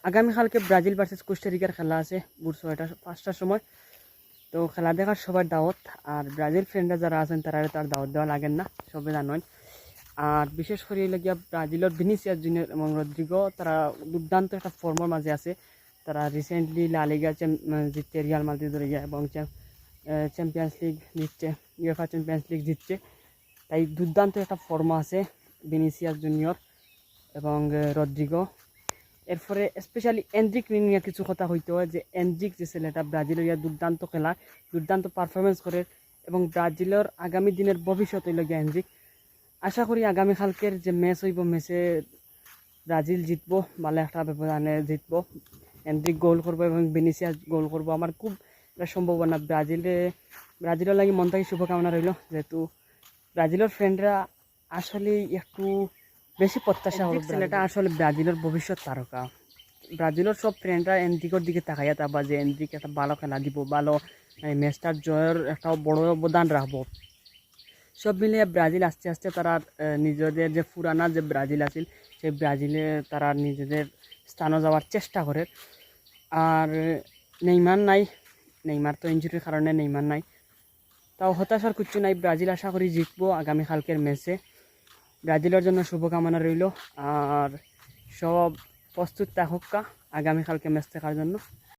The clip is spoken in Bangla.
আগামীকালকে ব্রাজিল ভার্সেস কোস্টারিকার খেলা আছে ভোর 5টার সময়। তো খেলা দেখার সবার দাওয়াত। আর ব্রাজিল ফ্রেন্ডরা যারা আছেন তারা তার দাওয়াত দেওয়া লাগেন না, সবে জানেন। আর বিশেষ করে গিয়া ব্রাজিলের ভিনিসিয়াস জুনিয়র এবং রদ্রিগো তারা দুর্দান্ত একটা ফর্মের মাঝে আছে। তারা রিসেন্টলি লা লিগা জিতছে রিয়াল মাদ্রিদ ধরে গিয়া, এবং চ্যাম্পিয়ন্স লিগ জিতছে, ইউএফা চ্যাম্পিয়ন্স লিগ জিতছে। তাই দুর্দান্ত একটা ফর্ম আছে ভিনিসিয়াস জুনিয়র এবং রদ্রিগো। এরপরে স্পেশালি এন্ড্রিক নিয়ে কিছু কথা হইতে হয়, যে এন্ড্রিক যে ছেলেটা ব্রাজিলের দুর্দান্ত খেলা, দুর্দান্ত পারফরমেন্স করে এবং ব্রাজিলের আগামী দিনের ভবিষ্যৎ হইল গিয়া এন্ড্রিক। আশা করি আগামীকালকের যে ম্যাচ হইব ম্যাচে ব্রাজিল জিতবো, ভালো একটা ব্যবধানে জিতবো। এন্ড্রিক গোল করবো এবং ভিনিসিয়াস গোল করবো। আমার খুব একটা সম্ভাবনা ব্রাজিলের লাগি মন থেকে শুভকামনা রইল, যেহেতু ব্রাজিলের ফ্রেন্ডরা আসলে একটু বেশি প্রত্যাশা হবে। ছেলেটা আসলে ব্রাজিলের ভবিষ্যৎ তারকা। ব্রাজিলের সব ফ্রেন্ডরা এন্ড্রিকর দিকে তাকাইয়া থাকবা যে এন্ড্রিক একটা ভালো খেলা দিব, ভালো ম্যাচটার জয়ের একটা বড় অবদান রাখবো। সব মিলিয়ে ব্রাজিল আস্তে আস্তে তারা নিজেদের যে পুরানা যে ব্রাজিল আছিল সেই ব্রাজিলে তারা নিজেদের স্থানে যাওয়ার চেষ্টা করে। আর নেইমার নাই, নেইমার তো ইনজুরির কারণে নেইমার নাই। তাও হতাশার কিচ্ছু নাই, ব্রাজিল আশা করি জিতবো আগামীকালকের ম্যাচে। ব্রাজিলের জন্য শুভকামনা রইল। আর সব প্রস্তুত থাকুক আগামীকালকে ম্যাচ দেখার জন্য।